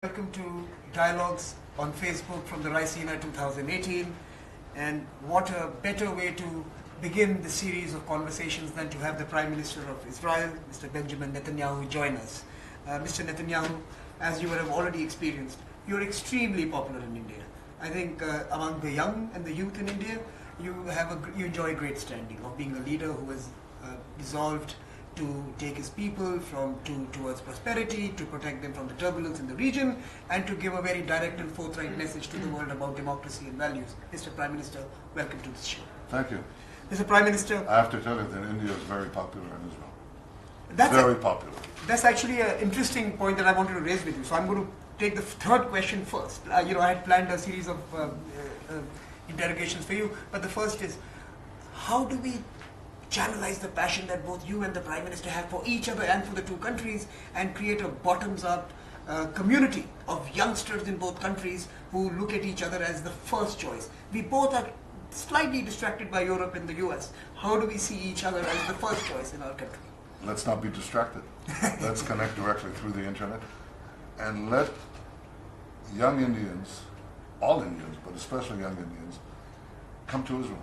Welcome to Dialogues on Facebook from the Raisina 2018. And what a better way to begin the series of conversations than to have the Prime Minister of Israel, Mr. Benjamin Netanyahu, join us. Mr. Netanyahu, as you would have already experienced, you're extremely popular in India. I think among the young and the youth in India, you enjoy a great standing of being a leader who has resolved to take his people towards prosperity, to protect them from the turbulence in the region, and to give a very direct and forthright message to the world about democracy and values. Mr. Prime Minister, welcome to this show. Thank you. Mr. Prime Minister, I have to tell you that India is very popular in Israel. Very popular. That's actually an interesting point that I wanted to raise with you. So I'm going to take the third question first. I had planned a series of interrogations for you, but the first is, how do we channelize the passion that both you and the Prime Minister have for each other and for the two countries, and create a bottoms-up community of youngsters in both countries who look at each other as the first choice? We both are slightly distracted by Europe and the US. How do we see each other as the first choice in our country? Let's not be distracted. Let's connect directly through the internet and let young Indians, all Indians, but especially young Indians, come to Israel.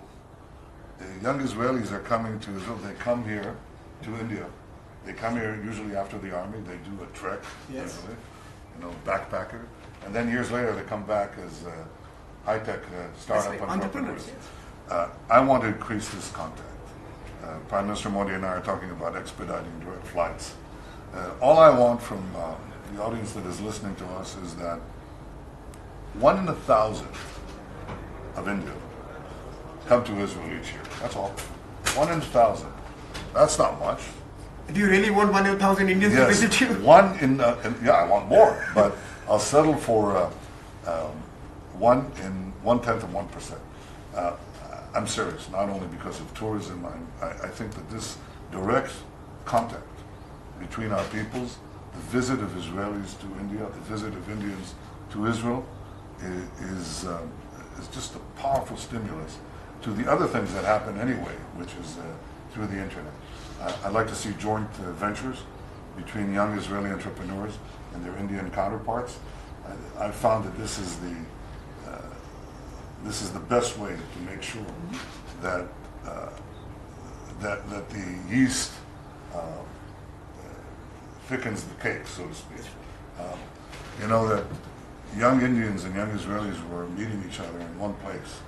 Young Israelis are coming to Israel. They come here to India. They come here usually after the army. They do a trek, yes, usually, backpacker. And then years later they come back as high-tech startup entrepreneurs. Yes. I want to increase this contact. Prime Minister Modi and I are talking about expediting direct flights. All I want from the audience that is listening to us is that 1 in 1,000 of India come to Israel each year. That's all. 1 in 1,000. That's not much. Do you really want 1 in 1,000 Indians to visit you? Yeah, I want more, but I'll settle for 1 in 1/10 of 1%. I'm serious, not only because of tourism. I think that this direct contact between our peoples, the visit of Israelis to India, the visit of Indians to Israel, is just a powerful stimulus to the other things that happen anyway, which is through the internet. I'd like to see joint ventures between young Israeli entrepreneurs and their Indian counterparts. I've found that this is the best way to make sure that that the yeast thickens the cake, so to speak. That young Indians and young Israelis were meeting each other in one place,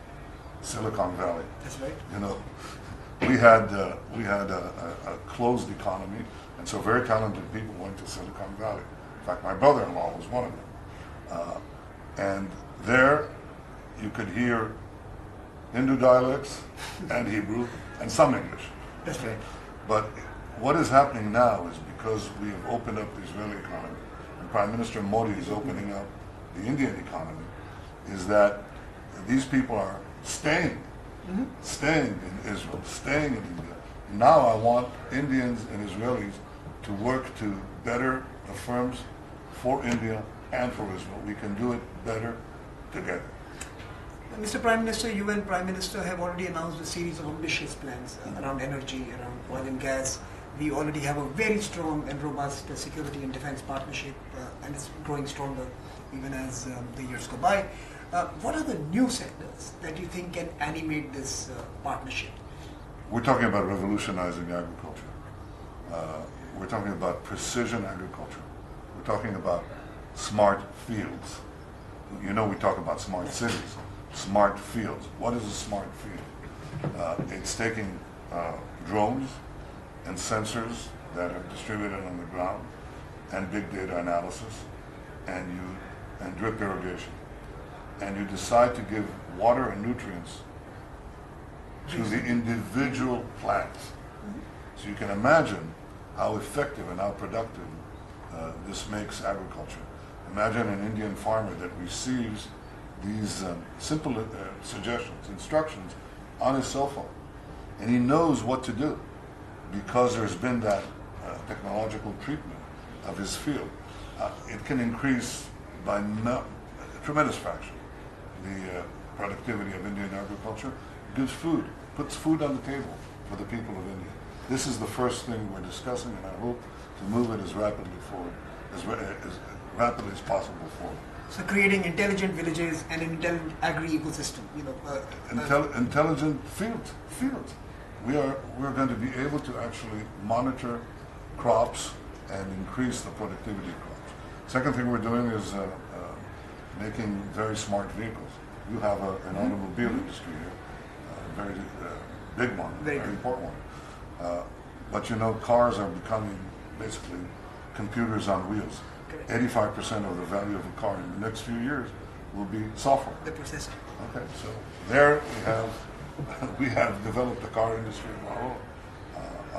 Silicon Valley. That's right. We had a closed economy, and so very talented people went to Silicon Valley. In fact, my brother-in-law was one of them. And there, you could hear Hindu dialects and Hebrew and some English. That's right. But what is happening now is because we have opened up the Israeli economy, and Prime Minister Modi is opening up the Indian economy, is that these people are staying in Israel, staying in India. Now I want Indians and Israelis to work to better the firms for India and for Israel. We can do it better together. Mr. Prime Minister, you and Prime Minister have already announced a series of ambitious plans around energy, around oil and gas. We already have a very strong and robust security and defense partnership, and it's growing stronger even as the years go by. What are the new sectors that you think can animate this partnership? We're talking about revolutionizing agriculture. We're talking about precision agriculture. We're talking about smart fields. We talk about smart cities, smart fields. What is a smart field? It's taking drones and sensors that are distributed on the ground and big data analysis and drip irrigation. And you decide to give water and nutrients to the individual plants. So you can imagine how effective and how productive this makes agriculture. Imagine an Indian farmer that receives these simple suggestions, instructions on his cell phone, and he knows what to do because there's been that technological treatment of his field. It can increase by a tremendous fraction the productivity of Indian agriculture. Gives food, puts food on the table for the people of India. This is the first thing we're discussing, and I hope to move it as rapidly forward, as rapidly as possible forward. So creating intelligent villages and an intelligent agri-ecosystem, Intelligent fields. We're going to be able to actually monitor crops and increase the productivity of crops. Second thing we're doing is making very smart vehicles. You have an automobile industry here, a very big one, very important one. But cars are becoming basically computers on wheels. 85% of the value of a car in the next few years will be software. The processor. Okay, so there we have developed a car industry of our own.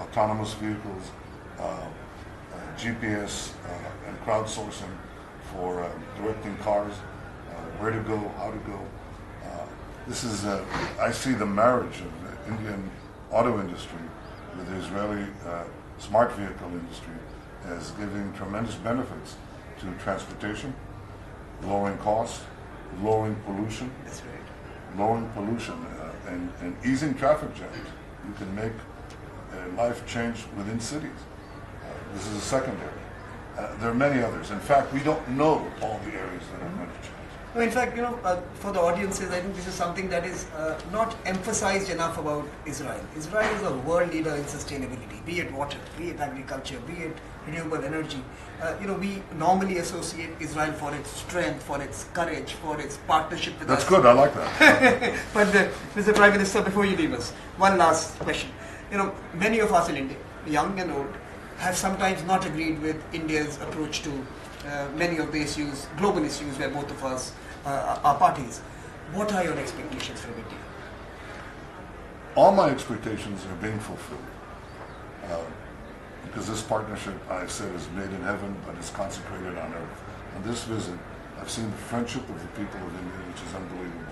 Autonomous vehicles, GPS and crowdsourcing for directing cars, where to go, how to go. This is, I see the marriage of the Indian auto industry with the Israeli smart vehicle industry as giving tremendous benefits to transportation, lowering costs, lowering pollution. That's right. Lowering pollution and easing traffic jams. You can make life change within cities. This is a second area. There are many others. In fact, we don't know all the areas that are going to change. No, in fact, for the audiences, I think this is something that is not emphasized enough about Israel. Israel is a world leader in sustainability, be it water, be it agriculture, be it renewable energy. We normally associate Israel for its strength, for its courage, for its partnership with us. That's good, I like that. But Mr. Prime Minister, before you leave us, one last question. Many of us in India, young and old, have sometimes not agreed with India's approach to many of the issues, global issues where both of us are parties. What are your expectations from India? All my expectations are being fulfilled. Because this partnership, I said, is made in heaven, but it's consecrated on earth. On this visit, I've seen the friendship of the people of India, which is unbelievable.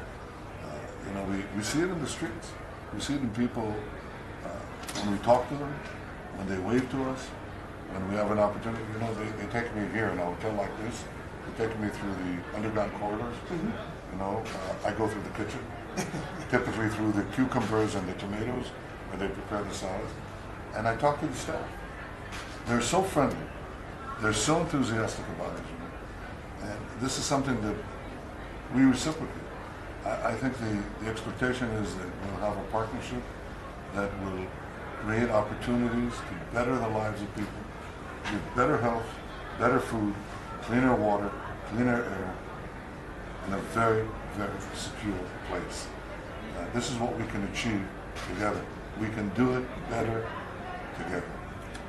We see it in the streets. We see it in people when we talk to them, when they wave to us, when we have an opportunity. They take me here in a hotel like this. They take me through the underground corridors. I go through the kitchen, typically through the cucumbers and the tomatoes where they prepare the salads, and I talk to the staff. They're so friendly. They're so enthusiastic about Israel. And this is something that we reciprocate. I think the expectation is that we'll have a partnership that will create opportunities to better the lives of people, with better health, better food, cleaner water, cleaner air, in a very, very secure place. This is what we can achieve together. We can do it better together.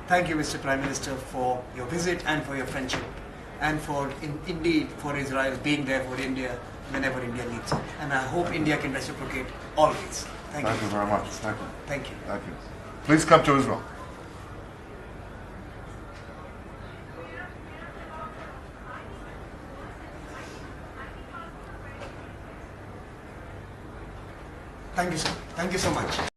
Thank you, Mr. Prime Minister, for your visit and for your friendship, and for indeed for Israel being there for India whenever India needs it. And I hope India can reciprocate always. Thank you. Thank you very much. Thank you. Thank you. Thank you. Please come to Israel. Thank you, sir. Thank you so much.